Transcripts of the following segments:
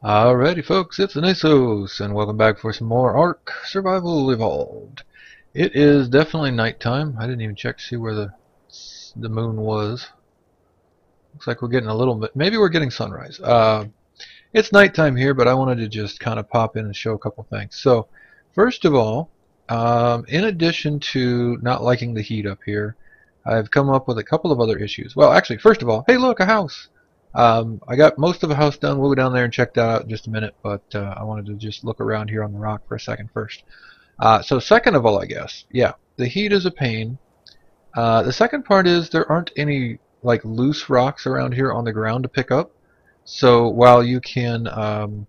Alrighty folks, it's Anisos, and welcome back for some more Ark Survival Evolved. It is definitely nighttime. I didn't even check to see where the moon was. Looks like we're getting a little bit, maybe we're getting sunrise. It's nighttime here, but I wanted to just kind of pop in and show a couple things. So, first of all, in addition to not liking the heat up here, I've come up with a couple of other issues. Well, actually, first of all, hey look, a house! I got most of the house done. We'll go down there and check that out in just a minute, but I wanted to just look around here on the rock for a second first. So second of all, I guess, yeah, the heat is a pain. The second part is there aren't any like loose rocks around here on the ground to pick up. So while you can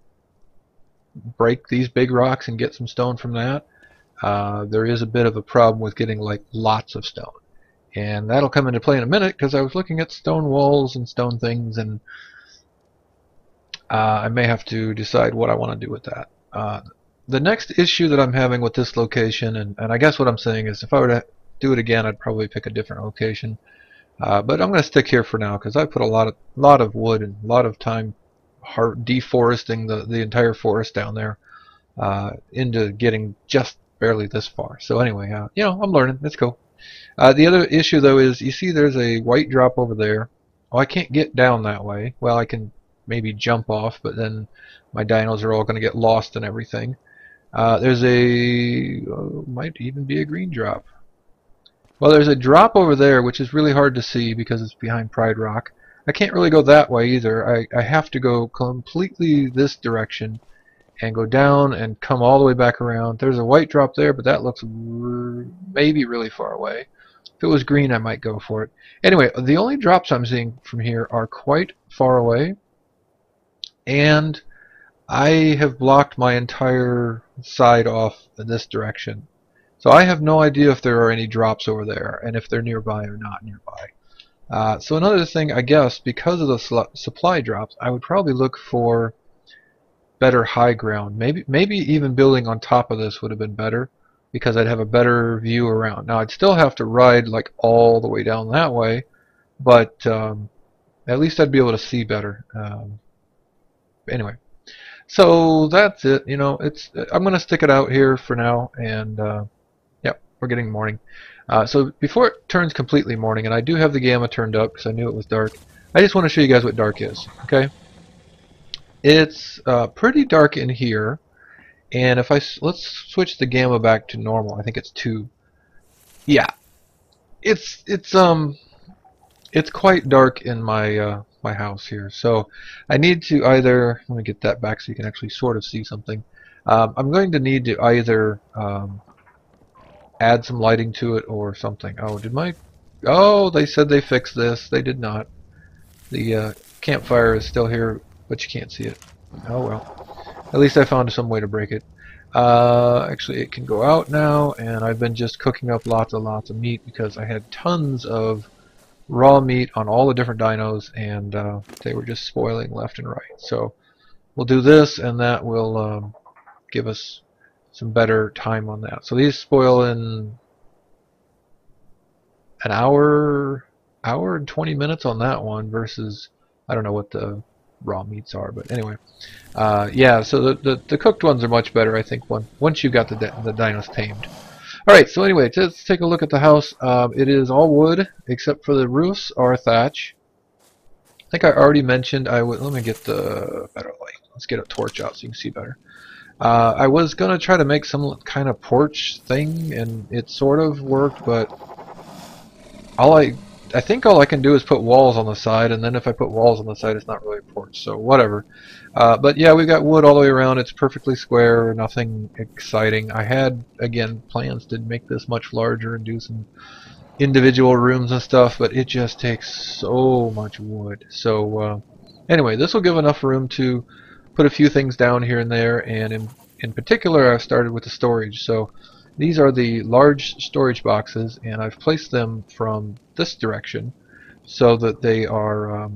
break these big rocks and get some stone from that, there is a bit of a problem with getting like lots of stone. And that'll come into play in a minute because I was looking at stone walls and stone things, and I may have to decide what I want to do with that. The next issue that I'm having with this location, and I guess what I'm saying is if I were to do it again, I'd probably pick a different location. But I'm going to stick here for now because I put a lot of wood and a lot of time deforesting the entire forest down there into getting just barely this far. So anyway, I'm learning. It's cool. The other issue though is you see there's a white drop over there. Oh, I can't get down that way. Well, I can maybe jump off, but then my dinos are all going to get lost and everything. There's might even be a green drop. Well, there's a drop over there, which is really hard to see because it's behind Pride Rock. I can't really go that way either. I have to go completely this direction and go down and come all the way back around. There's a white drop there, but that looks maybe really far away. If it was green, I might go for it. Anyway, the only drops I'm seeing from here are quite far away, and I have blocked my entire side off in this direction. So I have no idea if there are any drops over there and if they're nearby or not nearby. So another thing, I guess, because of the supply drops, I would probably look for better high ground. Maybe even building on top of this would have been better because I'd have a better view around. Now I'd still have to ride like all the way down that way, but at least I'd be able to see better. Anyway. So that's it. I'm going to stick it out here for now, and yep, we're getting morning. So before it turns completely morning, and I do have the gamma turned up because I knew it was dark, I just want to show you guys what dark is, okay? It's pretty dark in here, and if let's switch the gamma back to normal. I think it's 2. Yeah, it's quite dark in my house here, so I need to either, let me get that back so you can actually sort of see something. I'm going to need to either add some lighting to it or something. Oh, they said they fixed this. They did not. The campfire is still here, but you can't see it. Oh well. At least I found some way to break it. Actually, it can go out now, and I've been just cooking up lots and lots of meat because I had tons of raw meat on all the different dinos, and they were just spoiling left and right. So we'll do this, and that will give us some better time on that. So these spoil in an hour and 20 minutes on that one versus, I don't know what the raw meats are, but anyway. Yeah, so the cooked ones are much better, I think, once you've got the dinos tamed. Alright, so anyway, let's take a look at the house. It is all wood, except for the roofs are thatch. I think I already mentioned let me get the better light. Let's get a torch out so you can see better. I was going to try to make some kind of porch thing, and it sort of worked, but I think all I can do is put walls on the side, and then if I put walls on the side, it's not really a porch, so whatever. But yeah, we've got wood all the way around. It's perfectly square, nothing exciting. I had, again, plans to make this much larger and do some individual rooms and stuff, but it just takes so much wood. So anyway, this will give enough room to put a few things down here and there, and in particular, I started with the storage. So these are the large storage boxes, and I've placed them from this direction so that they are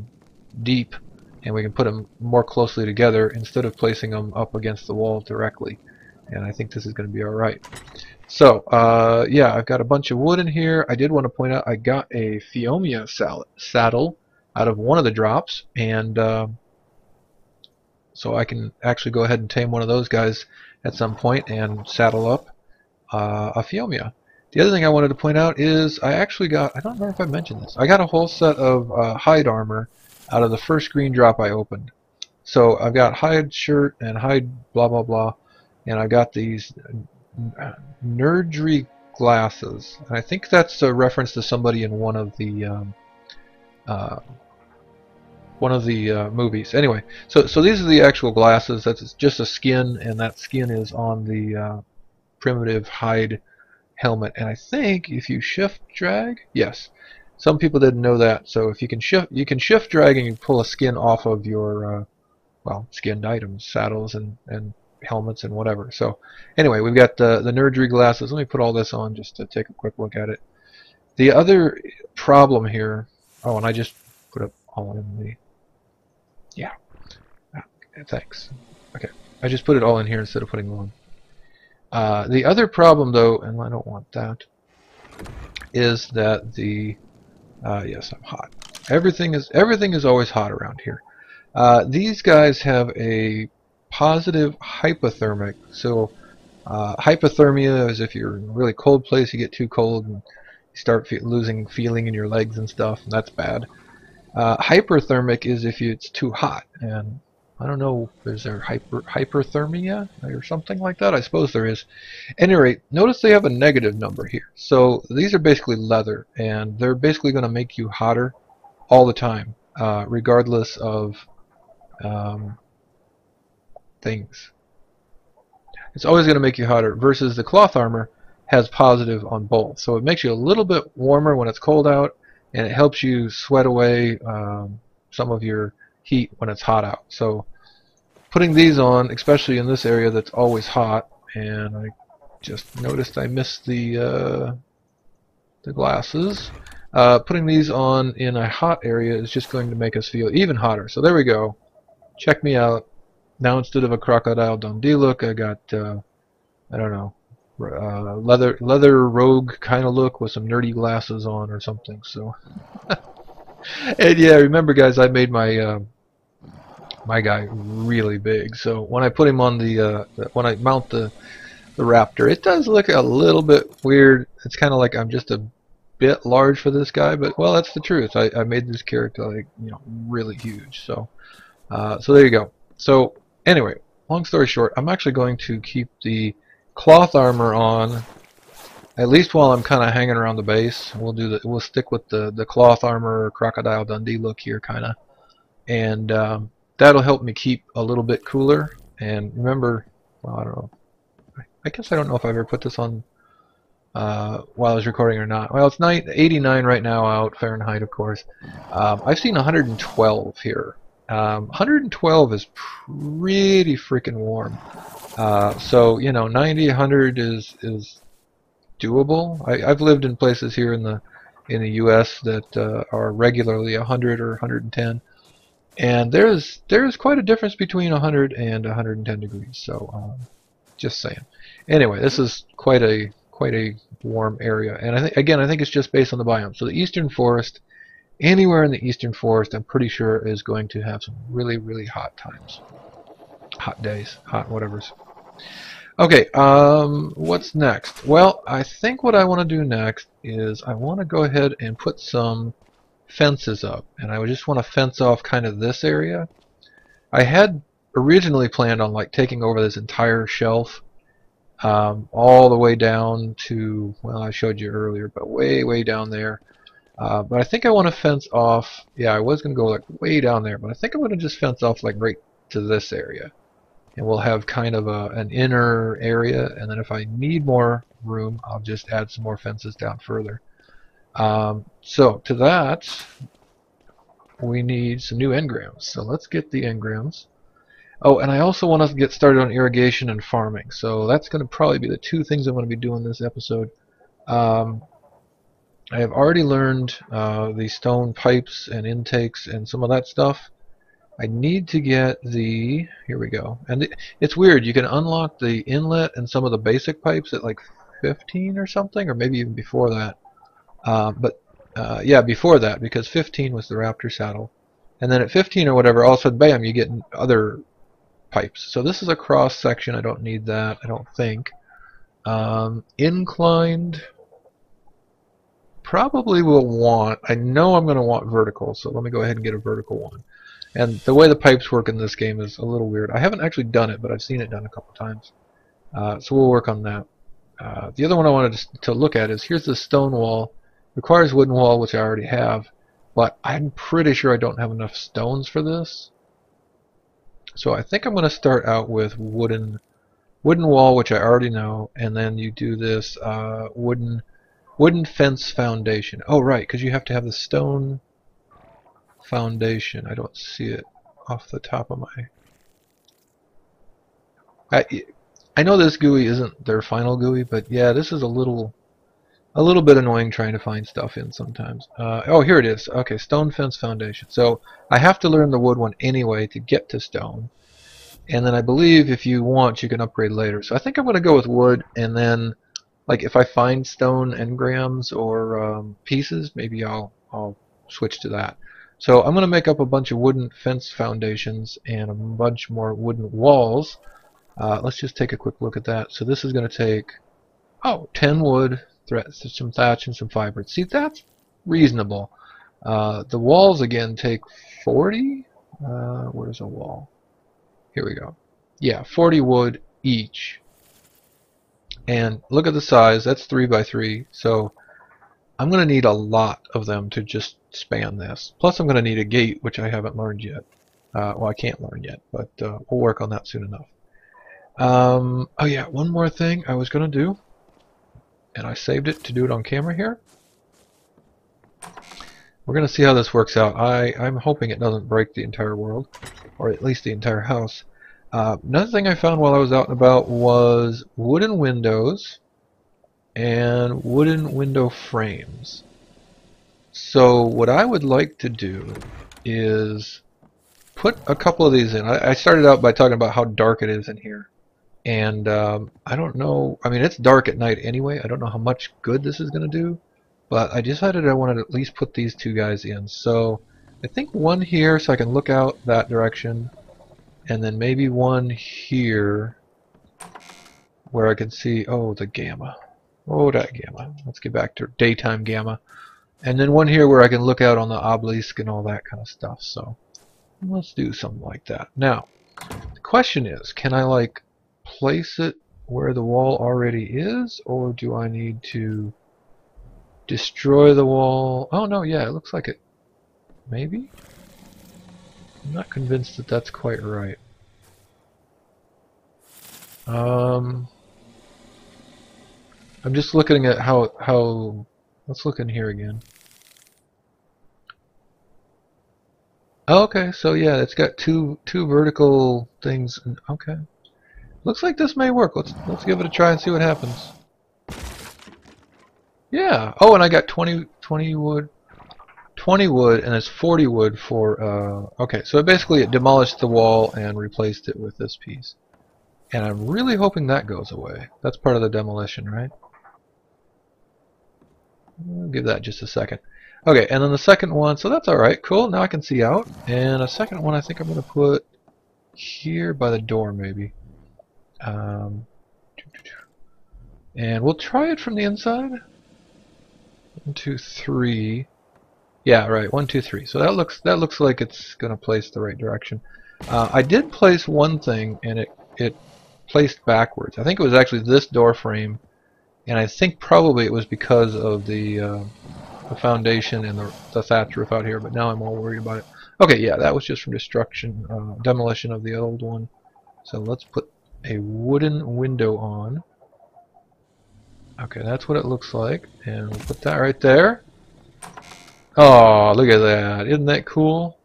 deep, and we can put them more closely together instead of placing them up against the wall directly. And I think this is going to be alright. So, yeah, I've got a bunch of wood in here. I did want to point out I got a Phiomia saddle out of one of the drops, and so I can actually go ahead and tame one of those guys at some point and saddle up a Phiomia. The other thing I wanted to point out is I actually got, I don't remember if I mentioned this, I got a whole set of hide armor out of the first green drop I opened. So I've got hide shirt and hide blah blah blah, and I got these nerdry glasses. And I think that's a reference to somebody in uh, one of the movies. Anyway, so these are the actual glasses. That's just a skin, and that skin is on the primitive hide helmet. And I think if you shift drag, yes, some people didn't know that. So if you can shift drag and you pull a skin off of your well, skinned items, saddles and helmets and whatever. So anyway, we've got the nerdry glasses. Let me put all this on just to take a quick look at it. The other problem here, oh, and I just put it all in the, yeah, thanks. Okay, I just put it all in here instead of putting it on. The other problem though, and I don't want that, is that the, yes, I'm hot. Everything is always hot around here. These guys have a positive hypothermic. So hypothermia is if you're in a really cold place, you get too cold and you start losing feeling in your legs and stuff, and that's bad. Hyperthermic is if it's too hot, and I don't know, is there hyperthermia or something like that? I suppose there is. At any rate, notice they have a negative number here. So these are basically leather, and they're basically going to make you hotter all the time, regardless of things. It's always going to make you hotter, versus the cloth armor has positive on both. So it makes you a little bit warmer when it's cold out, and it helps you sweat away some of your heat when it's hot out. So putting these on, especially in this area that's always hot, and I just noticed I missed the glasses. Putting these on in a hot area is just going to make us feel even hotter. So there we go. Check me out. Now instead of a Crocodile Dundee look, I got, I don't know, leather rogue kind of look with some nerdy glasses on or something. So, and yeah, remember guys, I made my my guy really big. So when I put him on when I mount the raptor, it does look a little bit weird. It's kind of like I'm just a bit large for this guy, but well, that's the truth. I made this character, like, you know, really huge. So so there you go. So anyway, long story short, I'm actually going to keep the cloth armor on at least while I'm kind of hanging around the base. We'll stick with the cloth armor, Crocodile Dundee look here, kind of, and that'll help me keep a little bit cooler. And remember, well, I don't know. I guess I don't know if I ever put this on while I was recording or not. Well, it's 89 right now out, Fahrenheit, of course. I've seen 112 here. 112 is pretty freaking warm. So, you know, 90, 100 is doable. I've lived in places here in the U.S. that are regularly 100 or 110, and there's quite a difference between 100 and 110 degrees. So, just saying. Anyway, this is quite a warm area, and I think it's just based on the biome. So the eastern forest, anywhere in the eastern forest, I'm pretty sure is going to have some really hot times, hot days, hot whatevers. Okay, what's next? Well, I think what I want to do next is I want to go ahead and put some fences up, and I would just want to fence off kind of this area. I had originally planned on like taking over this entire shelf, all the way down to, well, I showed you earlier, but way down there. But I think I want to fence off, yeah, I was going to go like way down there, but I think I'm going to just fence off like right to this area. And we'll have kind of an inner area, and then if I need more room, I'll just add some more fences down further. So to that, we need some new engrams. So let's get the engrams. Oh, and I also want to get started on irrigation and farming. So that's going to probably be the two things I'm going to be doing this episode. I have already learned the stone pipes and intakes and some of that stuff. I need to get the, here we go, and it's weird, you can unlock the inlet and some of the basic pipes at like 15 or something, or maybe even before that. Yeah, before that, because 15 was the raptor saddle, and then at 15 or whatever, all of a sudden, bam, you get other pipes. So this is a cross section. I don't need that, I don't think. Inclined, probably will want, I know I'm going to want vertical, so let me go ahead and get a vertical one. And the way the pipes work in this game is a little weird. I haven't actually done it, but I've seen it done a couple times. So we'll work on that. The other one I wanted to look at is, here's the stone wall. Requires wooden wall, which I already have, but I'm pretty sure I don't have enough stones for this. So I think I'm going to start out with wooden wall, which I already know, and then you do this wooden fence foundation. Oh, right, because you have to have the stone foundation. I don't see it off the top of my... I know this GUI isn't their final GUI, but yeah, this is a little bit annoying trying to find stuff in sometimes. Oh, here it is. Okay, stone fence foundation. So I have to learn the wood one anyway to get to stone. And then I believe if you want, you can upgrade later. So I think I'm going to go with wood, and then like if I find stone engrams or pieces, maybe I'll switch to that. So I'm going to make up a bunch of wooden fence foundations and a bunch more wooden walls. Let's just take a quick look at that. So this is going to take 10 wood, some thatch, and some fiber. See, that's reasonable. The walls again take 40. Where's a wall? Here we go. Yeah, 40 wood each. And look at the size. That's 3 by 3. So I'm going to need a lot of them to just span this. Plus I'm going to need a gate, which I haven't learned yet. Well, I can't learn yet, but we'll work on that soon enough. Oh yeah, one more thing I was going to do, and I saved it to do it on camera here. We're going to see how this works out. I'm hoping it doesn't break the entire world, or at least the entire house. Another thing I found while I was out and about was wooden windows and wooden window frames. So what I would like to do is put a couple of these in. I started out by talking about how dark it is in here. And I don't know, I mean, it's dark at night anyway. I don't know how much good this is going to do, but I decided I wanted to at least put these two guys in. So I think one here so I can look out that direction, and then maybe one here where I can see, oh, the gamma. Oh, that gamma. Let's get back to daytime gamma. And then one here where I can look out on the obelisk and all that kind of stuff. So let's do something like that. Now, the question is, can I like place it where the wall already is, or do I need to destroy the wall? Oh no, yeah, it looks like it. Maybe? I'm not convinced that that's quite right. I'm just looking at how let's look in here again. Okay, so yeah, it's got two vertical things. Okay. Looks like this may work. Let's give it a try and see what happens. Yeah. Oh, and I got 20 wood. 20 wood, and it's 40 wood for okay, so basically it demolished the wall and replaced it with this piece. And I'm really hoping that goes away. That's part of the demolition, right? I'll give that just a second. Okay, and then the second one, so that's alright, cool, now I can see out. And a second one I think I'm going to put here by the door, maybe. And we'll try it from the inside. 1, 2, 3. Yeah, right, 1, 2, 3. So that looks like it's going to place the right direction. I did place one thing, and it placed backwards. I think it was actually this door frame, and I think probably it was because of the foundation and the thatch roof out here. But now I'm all worried about it. Okay, yeah, that was just from demolition of the old one. So let's put a wooden window on. Okay, that's what it looks like, and we'll put that right there. Oh, look at that! Isn't that cool?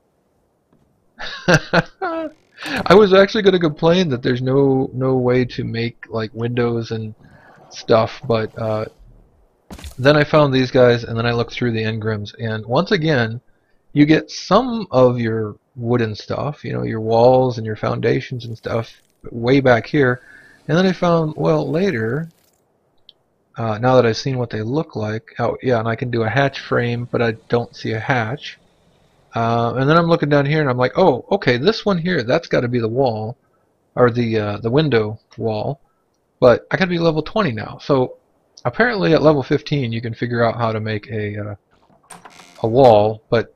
I was actually going to complain that there's no way to make like windows and stuff, but then I found these guys, and then I looked through the engrams, and once again, you get some of your wooden stuff, you know, your walls and your foundations and stuff, way back here, and then I found, well, later, now that I've seen what they look like, oh yeah, and I can do a hatch frame, but I don't see a hatch. And then I'm looking down here and I'm like, oh, okay, this one here, that's got to be the wall. or the window wall, but I gotta be level 20 now. So apparently at level 15 you can figure out how to make a wall, but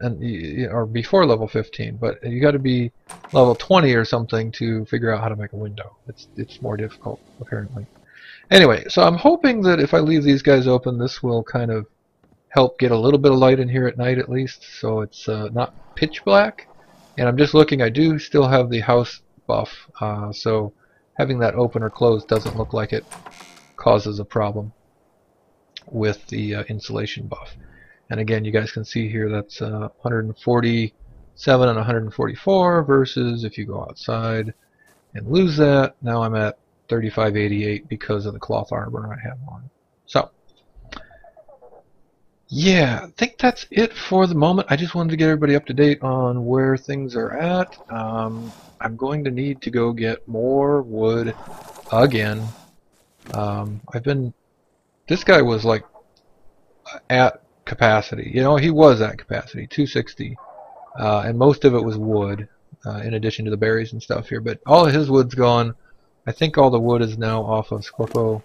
or before level 15, but you got to be level 20 or something to figure out how to make a window. It's more difficult apparently. Anyway, so I'm hoping that if I leave these guys open, this will kind of help get a little bit of light in here at night at least, so it's not pitch black. And I'm just looking, I do still have the house buff, so having that open or closed doesn't look like it causes a problem with the insulation buff. And again, you guys can see here that's 147 and 144 versus if you go outside and lose that, now I'm at 3588 because of the cloth armor I have on. So, yeah, I think that's it for the moment. I just wanted to get everybody up to date on where things are at. I'm going to need to go get more wood again. This guy was like at capacity. You know, he was at capacity, 260. And most of it was wood, in addition to the berries and stuff here. But all of his wood's gone. I think all the wood is now off of Scorpo.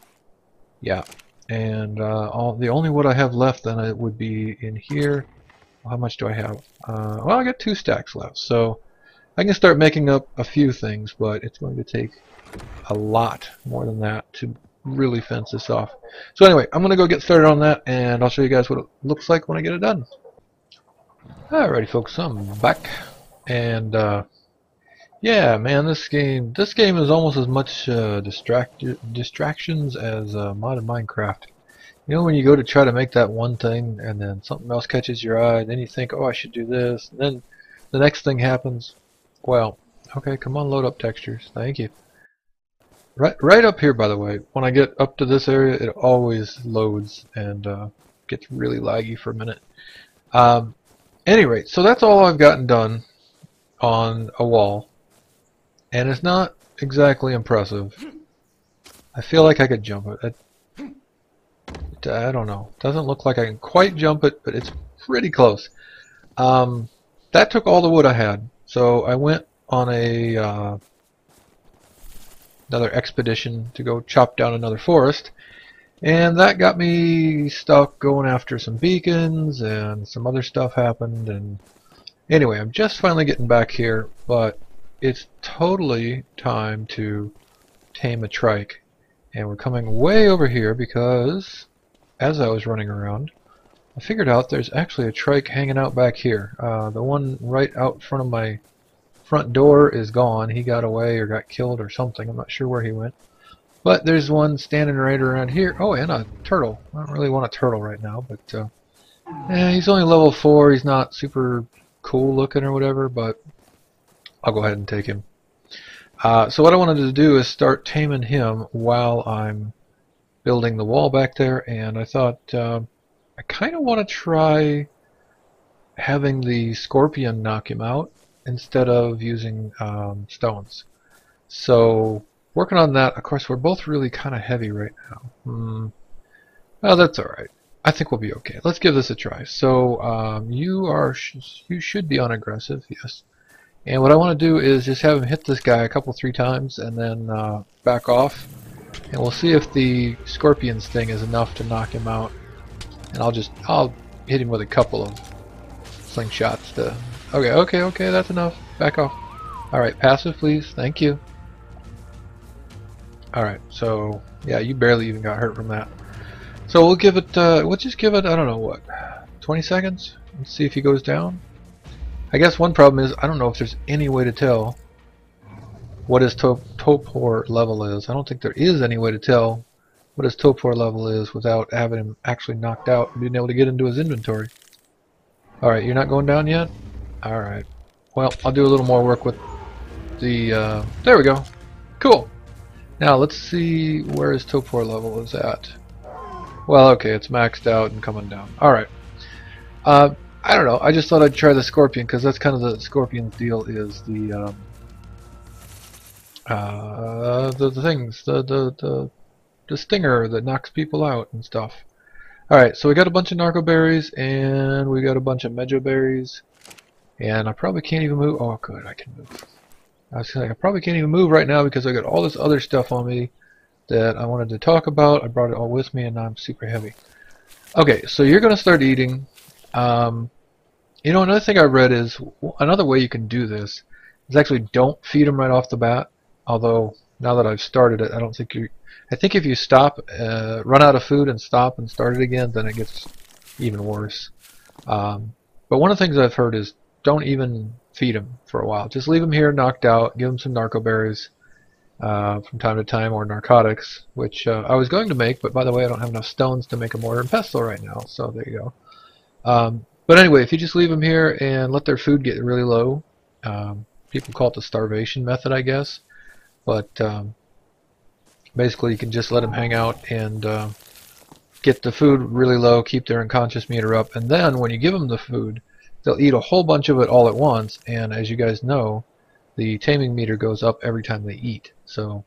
Yeah. And the only wood I have left then it would be in here. How much do I have? Well, I got 2 stacks left. So I can start making up a few things, but it's going to take a lot more than that to really fence this off. So anyway, I'm going to go get started on that, and I'll show you guys what it looks like when I get it done. Alrighty folks, I'm back, and yeah, man, this game is almost as much distractions as modded Minecraft. You know, when you go to try to make that one thing, and then something else catches your eye, then you think, oh, I should do this, and then the next thing happens. Well, okay, come on, load up textures, thank you. Right up here, by the way, when I get up to this area, it always loads and gets really laggy for a minute. Any rate, so that's all I've gotten done on a wall, and it's not exactly impressive. I feel like I could jump it. I don't know. It doesn't look like I can quite jump it, but it's pretty close. That took all the wood I had, so I went on another expedition to go chop down another forest, and that got me stuck going after some beacons, and some other stuff happened, and anyway, I'm just finally getting back here, but it's totally time to tame a trike, and we're coming way over here because as I was running around I figured out there's actually a trike hanging out back here. The one right out front of my front door is gone. He got away or got killed or something. I'm not sure where he went. But there's one standing right around here. Oh, and a turtle. I don't really want a turtle right now, but he's only level 4. He's not super cool looking or whatever, but I'll go ahead and take him. So what I wanted to do is start taming him while I'm building the wall back there, and I thought I kind of want to try having the scorpion knock him out instead of using stones. So working on that. Of course, we're both really kind of heavy right now. Well, that's alright. I think we'll be okay. Let's give this a try. So you should be on aggressive, yes. And what I want to do is just have him hit this guy a couple, 3 times and then back off. And we'll see if the scorpion sting is enough to knock him out. And I'll hit him with a couple of slingshots to... Okay, that's enough. Back off. Alright, passive please. Thank you. Alright, so yeah, you barely even got hurt from that. So we'll give it, we'll just give it, I don't know what, 20 seconds? Let's see if he goes down. I guess one problem is, I don't know if there's any way to tell what his torpor level is. I don't think there is any way to tell what his torpor level is without having him actually knocked out and being able to get into his inventory. Alright, you're not going down yet? Alright. Well, I'll do a little more work with the, there we go. Cool. Now, let's see where his torpor level is at. Well, okay, it's maxed out and coming down. Alright. I don't know, I just thought I'd try the scorpion, because that's kind of the scorpion's deal, is the things, the stinger that knocks people out and stuff. Alright, so we got a bunch of narco berries, and we got a bunch of mejo berries, and I probably can't even move. Oh, good, I can move. I was like, I probably can't even move right now because I got all this other stuff on me that I wanted to talk about. I brought it all with me, and now I'm super heavy. Okay, so you're going to start eating. Um, you know, another thing I read is another way you can do this is actually don't feed them right off the bat. Although now that I've started it, I don't think you. I think if you stop, run out of food and stop and start it again, then it gets even worse. But one of the things I've heard is don't even feed them for a while. Just leave them here knocked out. Give them some narco berries from time to time, or narcotics, which I was going to make, but by the way, I don't have enough stones to make a mortar and pestle right now, so there you go. But anyway, if you just leave them here and let their food get really low, people call it the starvation method, I guess, but basically you can just let them hang out and get the food really low, keep their unconscious meter up, and then when you give them the food, they'll eat a whole bunch of it all at once, and as you guys know, the taming meter goes up every time they eat. So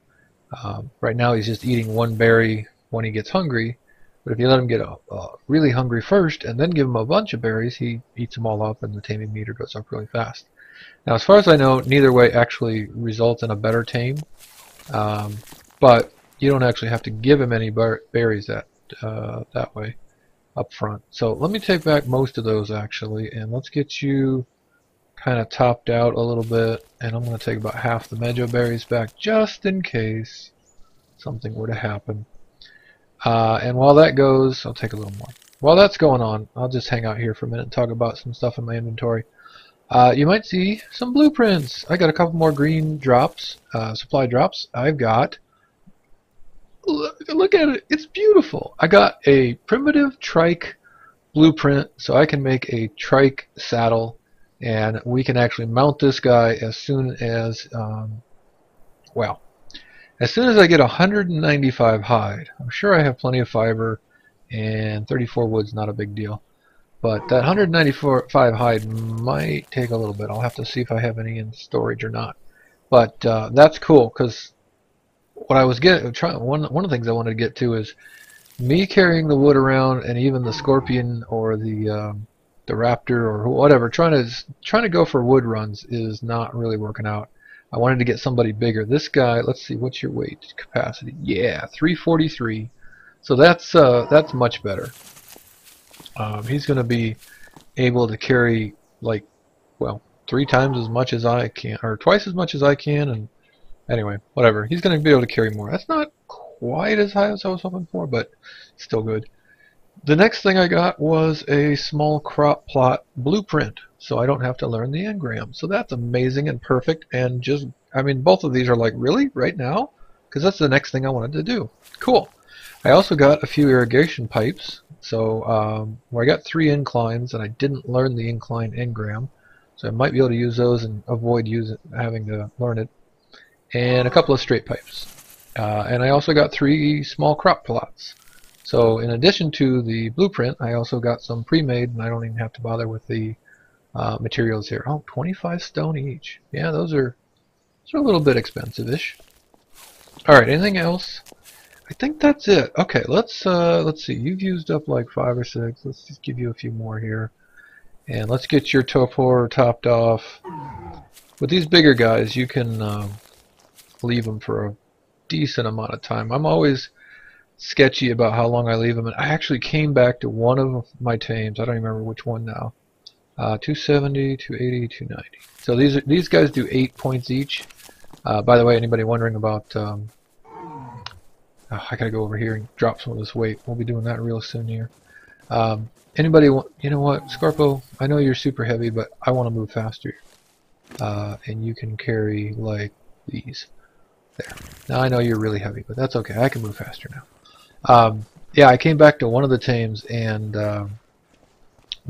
right now he's just eating one berry when he gets hungry, but if you let him get really hungry first and then give him a bunch of berries, he eats them all up and the taming meter goes up really fast. Now as far as I know, neither way actually results in a better tame, but you don't actually have to give him any berries that way up front. So let me take back most of those actually, and let's get you kind of topped out a little bit, and I'm going to take about half the mejo berries back just in case something were to happen. And while that goes, I'll take a little more. While that's going on, I'll just hang out here for a minute and talk about some stuff in my inventory. You might see some blueprints. I got a couple more green drops, supply drops. I've got, look at it, it's beautiful. I got a primitive trike blueprint, so I can make a trike saddle, and we can actually mount this guy as soon as, well, as soon as I get 195 hide. I'm sure I have plenty of fiber, and 34 wood's not a big deal. But that 195 hide might take a little bit. I'll have to see if I have any in storage or not. But that's cool, because what I was one of the things I wanted to get to is me carrying the wood around, and even the scorpion or the raptor or whatever, trying to go for wood runs is not really working out. I wanted to get somebody bigger. This guy, let's see, what's your weight capacity? Yeah, 343. So that's much better. He's going to be able to carry, like, well, 3 times as much as I can, or twice as much as I can, and anyway, whatever. He's going to be able to carry more. That's not quite as high as I was hoping for, but still good. The next thing I got was a small crop plot blueprint, so I don't have to learn the engram. So that's amazing and perfect, and just, I mean, both of these are like, really? Right now? Because that's the next thing I wanted to do. Cool. I also got a few irrigation pipes, so where I got 3 inclines, and I didn't learn the incline engram, so I might be able to use those and avoid having to learn it, and a couple of straight pipes. And I also got 3 small crop plots. So in addition to the blueprint, I also got some pre-made, and I don't even have to bother with the materials here. Oh, 25 stone each. Yeah, those are a little bit expensive-ish. All right, anything else? I think that's it. Okay, let's see. You've used up like 5 or 6. Let's just give you a few more here, and let's get your topor topped off. With these bigger guys, you can leave them for a decent amount of time. I'm always sketchy about how long I leave them, and I actually came back to one of my tames. I don't remember which one now. 270, 280, 290. So these guys do 8 points each. By the way, anybody wondering about I gotta go over here and drop some of this weight. We'll be doing that real soon here. Anybody you know what, Scorpo, I know you're super heavy, but I want to move faster. And you can carry like these. There. Now I know you're really heavy, but that's okay. I can move faster now. Yeah, I came back to one of the tames, and the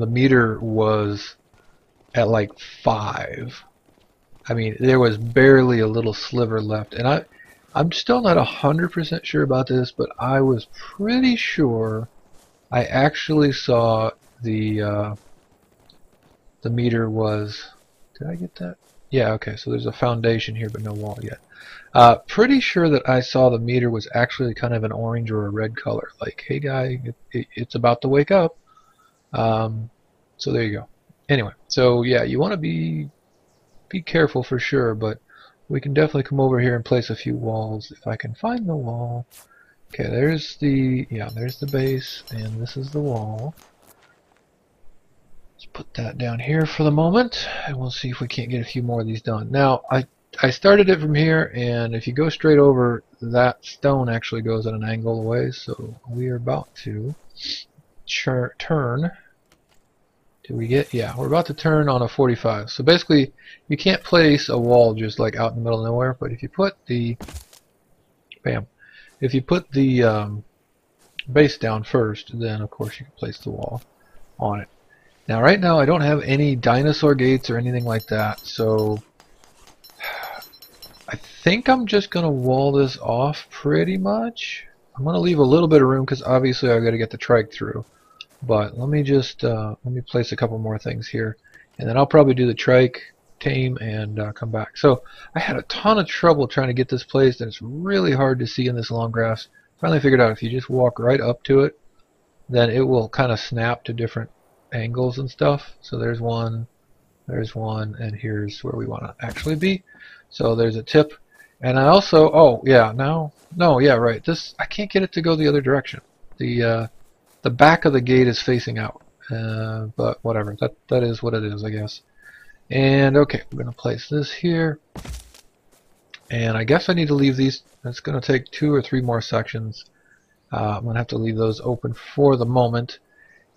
meter was at like 5. I mean, there was barely a little sliver left, and I'm still not 100% sure about this, but I was pretty sure I actually saw the meter was. Did I get that? Yeah. Okay. So there's a foundation here, but no wall yet. Pretty sure that I saw the meter was actually kind of an orange or a red color. Like, hey guy, it's about to wake up. So there you go. Anyway, so yeah, you want to be careful for sure, but we can definitely come over here and place a few walls if I can find the wall. Okay, there's the there's the base, and this is the wall. Let's put that down here for the moment, and we'll see if we can't get a few more of these done. Now, I started it from here, and if you go straight over, that stone actually goes at an angle away, so we are about to turn. Did we get? Yeah, we're about to turn on a 45. So basically, you can't place a wall just like out in the middle of nowhere, but if you put the if you put the base down first, then of course you can place the wall on it. Now, right now I don't have any dinosaur gates or anything like that, so I think I'm just gonna wall this off pretty much. I'm gonna leave a little bit of room because obviously I've got to get the trike through. But let me just let me place a couple more things here, and then I'll probably do the trike, tame, and come back. So I had a ton of trouble trying to get this placed, and it's really hard to see in this long grass. Finally figured out if you just walk right up to it, then it will kind of snap to different angles and stuff. So there's one, and here's where we want to actually be. So there's a tip, and I also right. This I can't get it to go the other direction. The back of the gate is facing out, but whatever. That is what it is, I guess. And okay, we're gonna place this here, and I guess I need to leave these. It's gonna take 2 or 3 more sections. I'm gonna have to leave those open for the moment,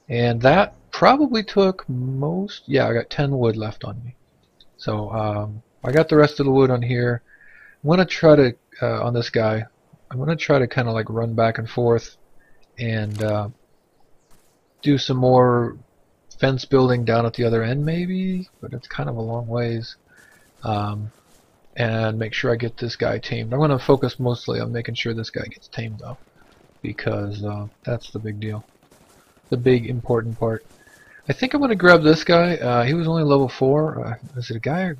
and that probably took most. Yeah, I got 10 wood left on me, so I got the rest of the wood on here. I'm gonna try to on this guy. I'm gonna try to kind of like run back and forth and do some more fence building down at the other end maybe, but it's kind of a long ways. And make sure I get this guy tamed. I'm going to focus mostly on making sure this guy gets tamed though, because that's the big deal, the big important part. I think I'm going to grab this guy. He was only level 4. Is it a guy or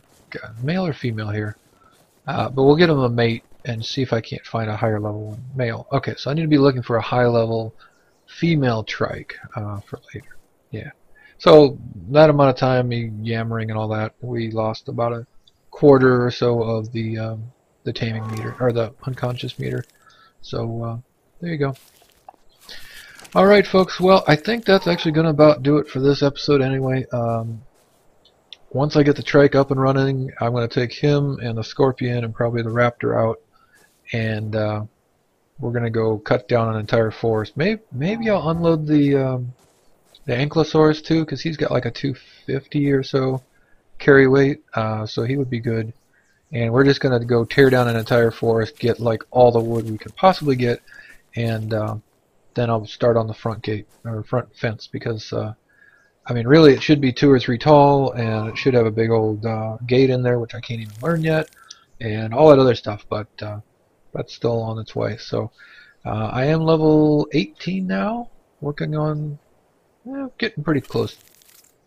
male or female here? But we'll get him a mate and see if I can't find a higher level one. Male. Okay, so I need to be looking for a high level female trike for later. Yeah. So that amount of time, me yammering and all that, we lost about a quarter or so of the taming meter, or the unconscious meter. So there you go. All right, folks. Well, I think that's actually going to about do it for this episode anyway. Once I get the trike up and running, I'm going to take him and the scorpion and probably the raptor out, and we're going to go cut down an entire forest. Maybe I'll unload the ankylosaurus too, because he's got like a 250 or so carry weight, so he would be good. And we're just going to go tear down an entire forest, get like all the wood we could possibly get, and then I'll start on the front gate, or front fence, because I mean really it should be 2 or 3 tall, and it should have a big old gate in there, which I can't even learn yet, and all that other stuff, but that's still on its way. So I am level 18 now, working on getting pretty close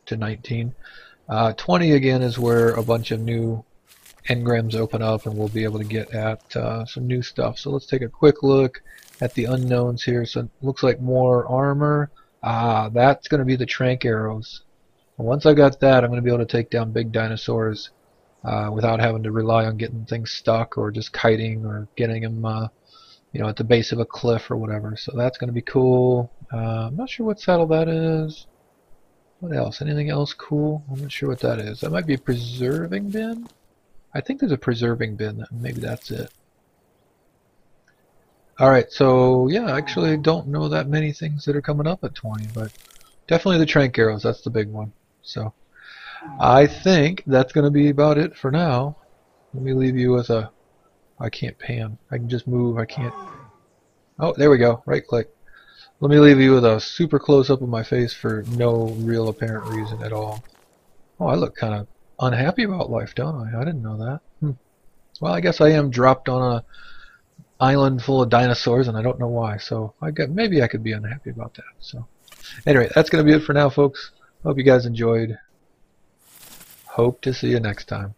to 19. 20 again is where a bunch of new engrams open up, and we'll be able to get at some new stuff. So let's take a quick look at the unknowns here. So it looks like more armor. That's going to be the trank arrows. And once I got that, I'm going to be able to take down big dinosaurs without having to rely on getting things stuck or just kiting or getting them at the base of a cliff or whatever. So that's going to be cool. I'm not sure what saddle that is. What else? Anything else cool? I'm not sure what that is. That might be a preserving bin. I think there's a preserving bin. Maybe that's it. Alright, so yeah, actually I don't know that many things that are coming up at 20, but definitely the trank arrows. That's the big one. So I think that's going to be about it for now. Let me leave you with a... I can't pan. I can just move. I can't... Oh, there we go. Right click. Let me leave you with a super close-up of my face for no real apparent reason at all. Oh, I look kind of unhappy about life, don't I? I didn't know that. Well, I guess I am dropped on a island full of dinosaurs, and I don't know why. So maybe I could be unhappy about that. So anyway, that's going to be it for now, folks. Hope you guys enjoyed. Hope to see you next time.